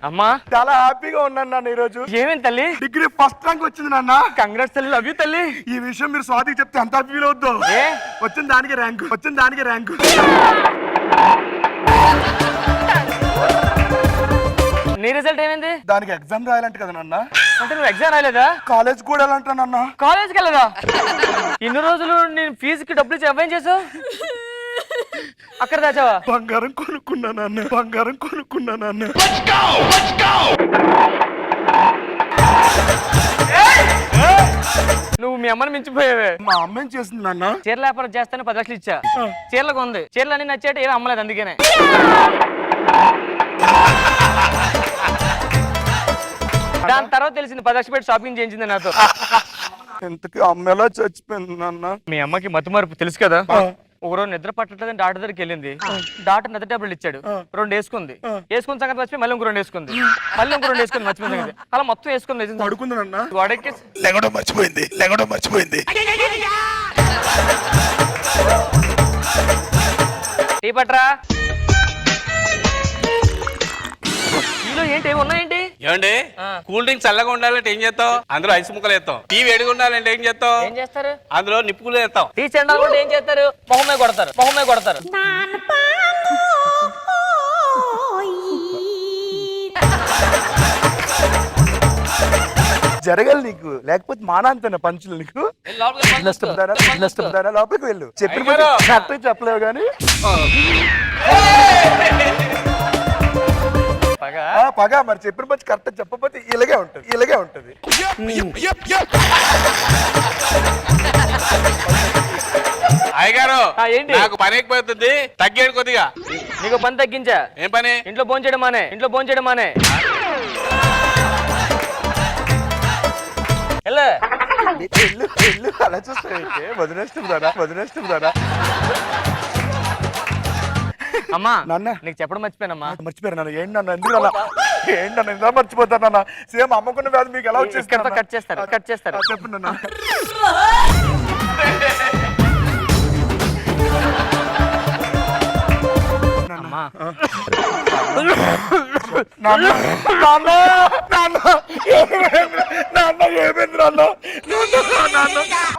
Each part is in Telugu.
అమ్మా చాలా హ్యాపీగా ఉన్నాను నాన్న ఈ రోజు. ఏమేం తల్లి? డిగ్రీ ఫస్ట్ ర్యాంక్ వచ్చింది నాన్న. కంగ్రాట్స్ తల్లి, లవ్ యూ తల్లి. ఈ విషయం మీరు స్వాతికి చెప్తే ఎంత ఫీల్ అవుద్దో. వచ్చిన దానికి ర్యాంకు. నీ రిజల్ట్ ఏమైంది? దానికి ఎగ్జామ్ రాయాలంట కదా నాన్న. అంటే నువ్వు ఎగ్జామ్ రాయలేదా? కాలేజ్ కూడా వెళ్ళాలంటా నాన్న. కాలేజ్కి వెళ్ళదా? ఇన్ని రోజులు నేను ఫీజుకి డబ్బులు ఇచ్చి ఏం చేసావు? అక్కడ దాచావా? బంగారం కొనుక్కున్నా నాన్న. నువ్వు మీ అమ్మని మించిపోయావే. మా అమ్మ ఏం చేస్తుంది నాన్న? చీరల వ్యాపారం చేస్తాను 10 లక్షలు ఇచ్చా. చీరలకు ఉంది. చీరలు అన్ని నచ్చేట ఏమీ అమ్మలేదు, అందుకనే. దాని తర్వాత తెలిసింది 10 లక్షలు పెట్టి షాపింగ్ చేయించింది నాతో. ఇంతకీ అమ్మ ఎలా చచ్చిపోయింది నాన్న? మీ అమ్మకి మత్తు మార్పు తెలుసు కదా. ఒకరోజు నిద్ర పట్టట్లేదని డాక్టర్ దగ్గరికి వెళ్ళింది. డాక్టర్ నిద్ర టాబ్లెట్ ఇచ్చాడు, 2 వేసుకుంది. వేసుకున్న సంగతి మర్చిపోయి మళ్ళీ ఇంకో 2 వేసుకుంది. మర్చిపోయింది సంగతి. అలా మొత్తం వేసుకుంది. పడుకుంది నాన్న. వాడకి లెగడం మర్చిపోయింది. టీ పట్రా. ఏంటి ఉన్నాయేంటి? ఏమండి, కూల్ డ్రింక్స్ చల్లగా ఉండాలంటే ఏం చేస్తావు? అందులో ఐస్ ముక్కలు వేస్తాం. టీ వేడిగా ఉండాలంటే ఏం చేస్తావు? ఏం చేస్తారు? అందులో నిప్పులు వేస్తాం. టీ చెండాలంటే ఏం చేస్తారు? మొహమే కొడతారు. జరగాలి నీకు, లేకపోతే మానాంతన పంచులు నీకు. లోపలికి వెళ్ళు. చెప్పలేవు కానీ పగ మరి చెప్పిన పచ్చి కరెక్ట్ చెప్పకపోతే ఇలాగే ఉంటది. అయ్యగారు, నాకు పని ఎక్కువవుతుంది, తగ్గేది కొద్దిగా. నీకు పని తగ్గించా. ఏం పని? ఇంట్లో భోంచేయడం మానే. వెళ్ళు. అలా చూస్తావు వదిలేస్తుందా? అమ్మా నాన్న, నీకు చెప్పడం మర్చిపోయానమ్మా. మర్చిపోయారు నాన్న. ఏంటన్నా ఎందుకు మర్చిపోతానన్నా? సేమ్ అమ్మకున్న వ్యాధి మీకు ఎలా వచ్చేసి కట్ చేస్తారు. చెప్పండి నాన్న.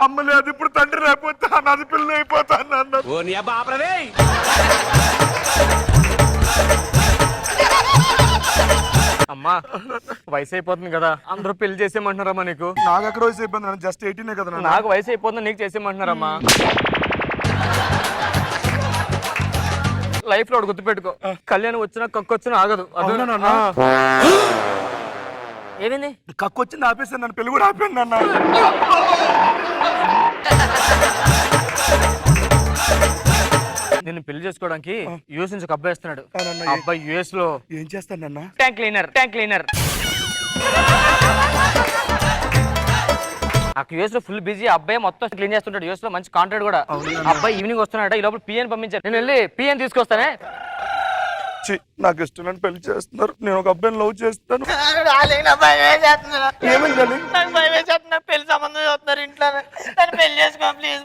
అమ్మ లేదు, ఇప్పుడు తండ్రి లేకపోతే నాది పిల్లలు అయిపోతాను నాన్న. అమ్మా వయసు అయిపోతుంది కదా, అందరూ పెళ్లి చేసేయమంటున్నారమ్మా. నీకు? నాకు ఎక్కడ వయసు అయిపోతుంది? జస్ట్ 18 కదా. నాకు వయసు అయిపోతుంది, నీకు చేసేయమంటున్నారమ్మా. లైఫ్ లో గుర్తుపెట్టుకో, కళ్యాణం వచ్చినా కక్కొచ్చినా ఆగదు. ఏమైంది? కక్కొచ్చింది ఆపేసాను నన్ను, పెళ్లి కూడా ఆపాను నాన్న. నిన్ను పెళ్లి చేసుకోవడానికి యూఎస్ నుంచి ఒక అబ్బాయి వస్తున్నాడు. అబ్బాయి యూఎస్ లో ఏం చేస్తానన్నా? Tank cleaner. ఆ యూఎస్ లో ఫుల్ బిజీ. అబ్బాయి మొత్తం క్లీన్ చేస్తుంటాడు. యూఎస్ లో మంచి కాంట్రాక్ట్ కూడా. అబ్బాయి ఈవినింగ్ వస్తున్నాడు. ఈ లోపల పిఎన్ పంపించారు. నేను వెళ్ళి పిఎన్ తీసుకొస్తానే. నాకు ఇష్టం పెళ్లి చేస్తున్నారు. నేను ఒక అబ్బాయిని లవ్ చేస్తాను. పెళ్లి సంబంధం చూస్తున్నారు ఇంట్లో. పెళ్లి చేసుకో ప్లీజ్.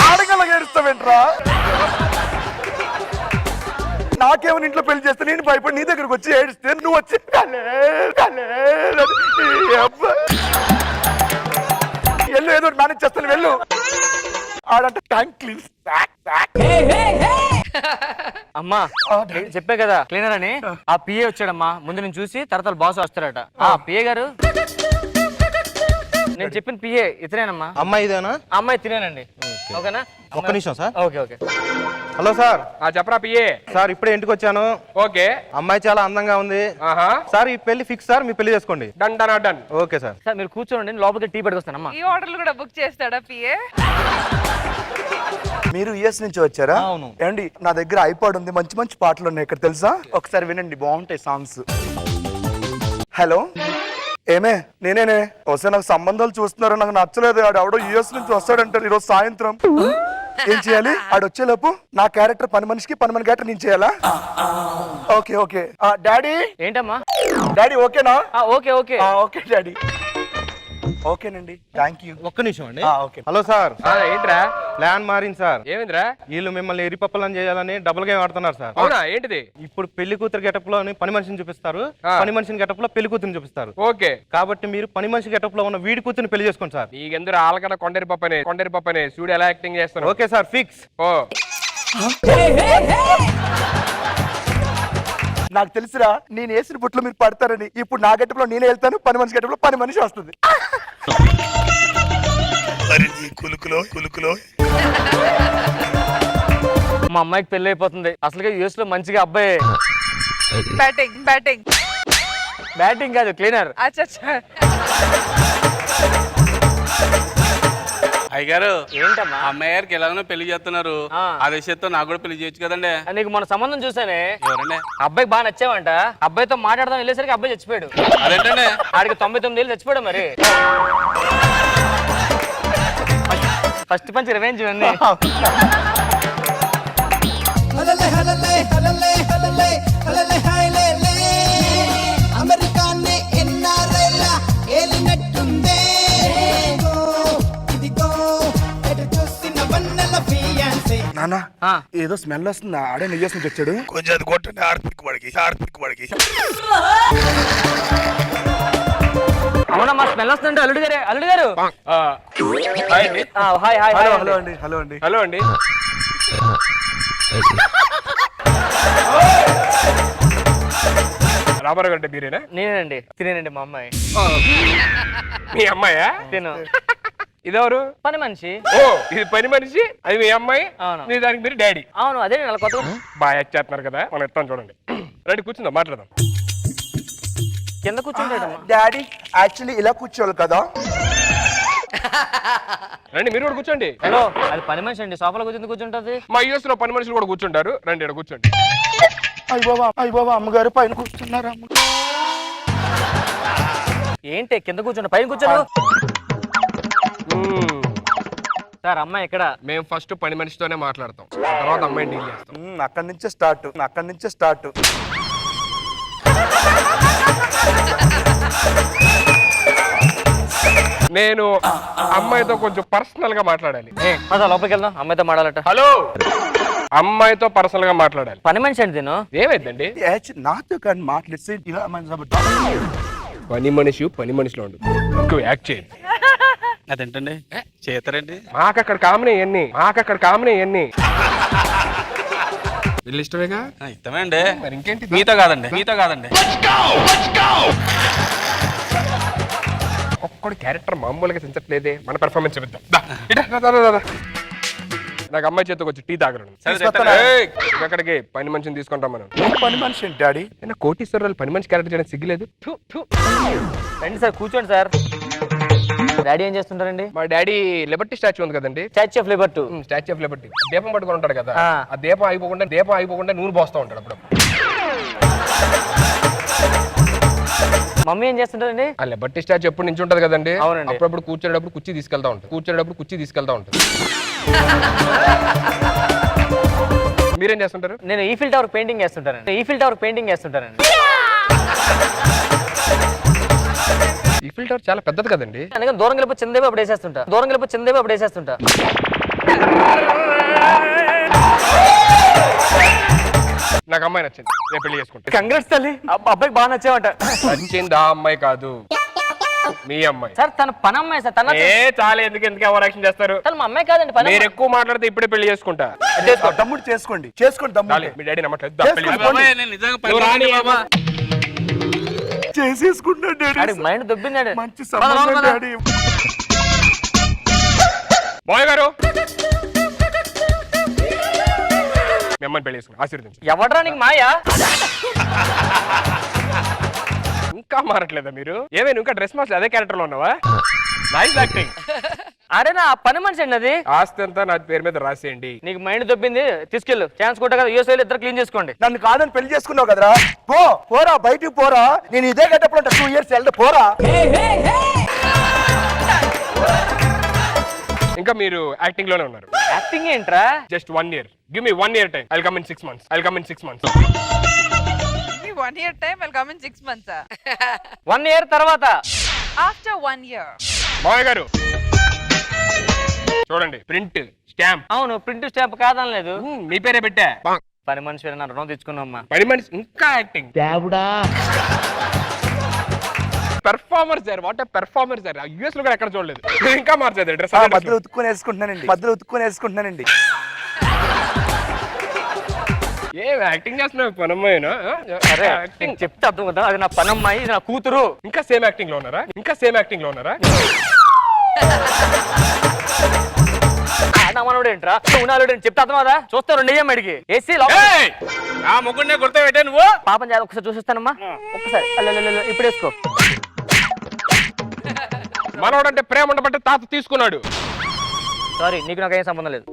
ఆడగల ఏడుస్తావేంట్రా? నాకేమైనా ఇంట్లో పెళ్లి చేస్తే నేను భయపడి నీ దగ్గరకు వచ్చి ఏడిస్తే నువ్వు వచ్చి వెళ్ళు, ఏదో మేనేజ్ చేస్తాను. వెళ్ళు. ఆడంటే ట్యాంక్ క్లీన్. అమ్మా చెప్పే కదా క్లీనర్ అని. ఆ పిఏ వచ్చాడమ్మా. ముందు నేను చూసి తర్వాత బాస్ వస్తారట. ఆ పిఏ గారు, నేను చెప్పిన పిఏ ఇతనేనమ్మా. అమ్మాయి ఇదేనా? అమ్మాయి తినేనండి. ఓకేనా? ఒక్క నిమిషం సార్. ఓకే. Hello sir. చెప్పరా పిఏ. సార్ ఇప్పుడే ఇంటికి వచ్చాను. ఓకే. అమ్మాయి చాలా అందంగా ఉంది సార్. ఈ పెళ్లి ఫిక్స్ సార్. మీ పెళ్లి చేసుకోండి. డన్. Okay sir. సార్ మీరు కూర్చోండి, లోపలికి టీ పెట్టుకొస్తానమ్మా. ఈ ఆర్డర్లు కూడా బుక్ చేస్తాడా పిఏ? మీరు యుఎస్ నుంచి వచ్చారా? అవును. ఏమండి, నా దగ్గర ఐపాడ్ ఉంది, మంచి మంచి పాటలు ఉన్నాయి ఇక్కడ, తెలుసా? ఒకసారి వినండి, బాగుంటాయి సాంగ్స్. హలో, ఏమే నేనేనే. వస్తే నాకు సంబంధాలు చూస్తున్నారు, నాకు నచ్చలేదు. ఆడు ఎవడో యుఎస్ నుంచి వస్తాడంటారు ఈరోజు సాయంత్రం. ఏం చేయాలి? ఆడు వచ్చేలోపు నా క్యారెక్టర్ పని మనిషికి, పని మని క్యారెక్టర్ నేను చేయాలా? ఓకే. డాడీ. ఏంటమ్మా? డాడీ ఓకేనా? Okay okay daddy. ఓకేనండి, థ్యాంక్ యూ. ఒక్క నిమిషం అండి. ఓకే. హలో సార్, ఏంట్రా ప్లాన్ మారింది సార్. ఏమిందిరా? వీళ్ళు మిమ్మల్ని ఎరిపప్పలని చేయాలని డబుల్ గేమ్ ఆడుతున్నారు సార్. అవునా? ఏంటిది? ఇప్పుడు పెళ్లి కూతురు గెటప్ లో పని మనిషిని చూపిస్తారు, పని మనిషిని గెటప్ లో పెళ్లి కూతురుని చూపిస్తారు. ఓకే, కాబట్టి మీరు పని మనిషి గెటప్ లో ఉన్న వీడి కూతురుని పెళ్లి చేసుకోండి సార్. నీకెందుకు ఆలకడ కొండరి పప్పనే చూడు ఎలా యాక్టింగ్ చేస్తాను. Okay sir, fix. ఓ నాకు తెలుసురా, నేను వేసిన బుట్లో మీరు పడతారని. ఇప్పుడు నా గెటప్లో నేనే వెళ్తాను, పని మనిషి గెటప్లో పని మనిషి వస్తుంది. మా అమ్మాయికి పెళ్లి అయిపోతుంది. అసలుగా యూఎస్ లో మంచిగా అబ్బాయి బ్యాటింగ్ బ్యాటింగ్ బ్యాటింగ్ కాదు, క్లీనర్. అచ్చా అయ్యగారు ఏంటమ్మా? అమ్మాయి గారికి ఎలాగో పెళ్లి చేస్తున్నారు, అదే చేత్తో నాకు కూడా పెళ్లి చేయొచ్చు కదండి. నీకు మన సంబంధం చూసానే, ఎవరండి? అబ్బాయికి బాగా నచ్చావంట. అబ్బాయితో మాట్లాడదాం వెళ్ళేసరికి అబ్బాయి చచ్చిపోయాడు. అదేంటండి? ఆడికి 99 ఏళ్ళు చచ్చిపోయాడు. మరి ఫస్ట్ పంచ్ రివెంజ్ ఇవన్నీ. హలలే హలలే హలలే హలలే హలలే హైలే లే అమెరికానే ఎన్నారైలా ఏలినట్టుందే ఇదిగో ఎటు చూసిన వన్నెల ఫియాన్సీ. నాన్న, ఏదో స్మెల్ వస్తుంది. ఆడే యూఎస్ నుంచి వచ్చాడు. కొంచెం అది కొట్టండి, ఆర్పిక్ వాడికి. అవునా? మా స్మెల్ వస్తుందంటే అల్లుడు గారు. హాయ్ అండి. Hi hi hi. హలో అండి, హలో అండి. హలో అండి. రామారావు గారు అంటే మీరేనా? నేనేనండి. తినేనండి మా అమ్మాయి. మీ అమ్మాయా? తిను. ఇదెవరు? పని మనిషి. ఓ, ఇది పని మనిషి, అది మీ అమ్మాయి. అవును. మీ దానికి మీరు డాడీ. అవును, అదే నేను కొత్త. బాగా యాక్ట్ చేస్తున్నారు కదా, మనం ఇస్తాం చూడండి. రండి కూర్చుందాం, మాట్లాడదాం. కింద కూర్చుంటాడమ్మా. డాడీ యాక్చువల్లీ ఇలా కూర్చోవాలి కదా. రండి, మీరు కూడా కూర్చోండి. హలో, అది పని మనిషి అండి. సోఫాలో కూర్చుంటది. మా యూఎస్ లో పని మనుషులు కూడా కూర్చుంటారు. రండి, ఇక్కడ కూర్చోండి. అయ్య బాబా, అమ్మగారు పైన కూర్చున్నారు. ఏంటి కింద కూర్చోండి, పైన కూర్చోను. సార్, అమ్మాయి ఇక్కడ. మేము ఫస్ట్ పని మనిషితోనే మాట్లాడతాం, తర్వాత అమ్మాయిని డీల్ చేస్తాం. అక్కడి నుంచే స్టార్ట్. నేను అమ్మాయితో కొంచెం పర్సనల్ గా మాట్లాడాలి. లోపలికి వెళ్దాం, అమ్మాయితో మాట్లాడట. హలో, అమ్మాయితో పర్సనల్ గా మాట్లాడాలి. పని మనిషి అండి తిను. ఏమైందండి? నాతో కానీ మాట్లాడితే ఇలా పని మనిషిలో ఉండు, ఎక్కువ యాక్ట్ చేయండి. అదేంటండి చేస్తారండి? మాకు అక్కడ కామనే ఎన్ని వీళ్ళు ఇష్టమేగా. ఇష్టమే అండి. మరి ఇంకేంటి? మీతో కాదండి. ఒక్కడి క్యారెక్టర్ మామూలుగా సెంచట్లేదే. మన పెర్ఫార్మెన్స్ చూద్దాం. దా, ఇటు రా. నాకు అమ్మాయి చేతికి వచ్చి టీ తాగరు. అక్కడికి పని మనిషిని తీసుకుంటాం మనం. పని మనిషి డాడీ. కోటీశ్వరాలు పని మనిషి క్యారెక్టర్ చేయడానికి సిగ్గులేదు. రండి సార్, కూర్చోండి సార్. డాడీ ఏం చేస్తుంటారండి? మా డాడీ లిబర్టీ స్టాచ్యూ ఉంది కదండి, statue of Liberty. Statue of Liberty దీపం పట్టుకొని ఉంటాడు కదా. ఆ దీపం అయిపోకుండా నూనె పోస్తూ ఉంటాడు అప్పుడు. మమ్మీ ఏం చేస్తుంటారండి? ఆ లిబర్టీ స్టాచ్యూ ఎప్పుడు నుంచి ఉంటది కదండి. అవునండి. అప్పుడప్పుడు కూర్చోేటప్పుడు కుర్చీ తీసుకెళ్తా ఉంటుంది. మీరేం చేస్తుంటారు? నేను ఈఫిల్ టవర్ పెయింటింగ్ చేస్తుంటానండి. ఈఫిల్ టవర్ చాలా పెద్దది కదండి. అందుకని దూరం గెలిపి చిందేపు అప్పుడు వేసేస్తుంటా. నాకు అమ్మాయి నచ్చింది, నేను పెళ్లి చేసుకుంటా. కంగ్రాట్స్ తల్లి, అబ్బాయికి బాగా నచ్చావంట. నచ్చింది ఆ అమ్మాయి కాదు, మీ అమ్మాయి. సార్ తన పని అమ్మాయి సార్. తన చాలా ఎందుకు ఎవరు యాక్షన్ చేస్తారు? తను మా అమ్మాయి కాదండి, పని. మీరు ఎక్కువ మాట్లాడితే ఇప్పుడే పెళ్లి చేసుకుంటా. తమ్ముడు చేసుకోండి దమ్ముడు. మీ డాడీ నమ్మట్లేదు. నేను నిజంగా పని బాబా చేసేసుకుంటాడు డాడీ. మైండ్ దొబ్బిందండి. మంచి సంబంధం డాడీ. బాయ్ గారు, మీ అమ్మాయిని పెళ్లి చేసుకుని ఆశీర్వదించు. ఎవడ్రా నీకు మాయా? ఇంకా మారట్లేదా మీరు? ఏమైనా ఇంకా డ్రెస్ మార్చి అదే క్యారెక్టర్ లో ఉన్నావా? Nice acting. అరే నా పని మనిషి అండి అది. ఆస్తి అంతా నా పేరు మీద రాసేయండి. నీకు మైండ్ దొబ్బింది, తీసుకెళ్ళు. ఛాన్స్ కొట్టా కదా, యూఎస్ ఇద్దరు క్లీన్ చేసుకోండి. నన్ను కాదని పెళ్లి చేసుకున్నావు కదరా. పోరా బయటికి పోరా. నేను ఇదే గెటప్లో ఉంటా 2 years వెళ్తే పోరా. ఇంకా మీరు యాక్టింగ్ లోనే ఉన్నారు. యాక్టింగ్ ఏంట్రా? Just 1 year. Give me 1 year time. I'll come in 6 months. 1 year time, I'll come in 6 months. 1 year తర్వాత. After 1 year. మామయ్య గారు చూడండి, ప్రింట్ స్టాంప్. అవును, ప్రింట్ స్టాంప్ కాదనలేదు. మీ పేరే పెట్టా. పని మనిషి నా రుణం తెచ్చుకున్నామ్మా. పని మనిషి ఇంకా acting. Performer sir, what a performer sir. US లో కూడా ఎక్కడ చూడలేదు. మీరు ఇంకా మార్చేది డ్రెస్. మధ్యలో ఉతుక్కొని వేసుకుంటున్నానండి. ఏం యాక్టింగ్ చేస్తున్నావు పనమ్మాయినా? అరే యాక్టింగ్ చెప్తే అర్థం కదా, అది నా పనమ్మాయి, ఇది నా కూతురు. ఇంకా సేమ్ యాక్టింగ్ లో ఉన్నారా? నా మనోడు ఏంట్రా, నువ్వు నాలుడు ఏంటి చెప్తే అర్థం కదా. చూస్తా 2 ఏం అడిగి ఏసీ ఏయ్! ఆ ముగ్గురినే గుర్తుపెట్టే నువ్వు. పాపం చేయాలి, ఒకసారి చూసిస్తానమ్మా. ఒక్కసారి ఇప్పుడు వేసుకో. మనోడంటే ప్రేమ ఉండబట్టే తాత తీసుకున్నాడు. సారీ, నీకు నాకు ఏం సంబంధం లేదు.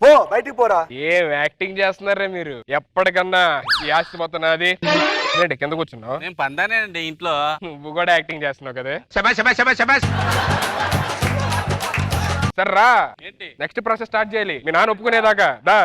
పో బయటికి పోరా. ఏం యాక్టింగ్ చేస్తున్నారా మీరు? ఎప్పటికన్నా ఈ ఆస్తి మొత్తం నాది. ఏంటి కింద కూర్చున్నావు? నేను పందానేనండి ఇంట్లో. నువ్వు కూడా యాక్టింగ్ చేస్తున్నావు కదా. సరే రా, ఏంటి నెక్స్ట్ ప్రాసెస్ స్టార్ట్ చేయాలి. మీ నాన్న ఒప్పుకునేదాకా దా.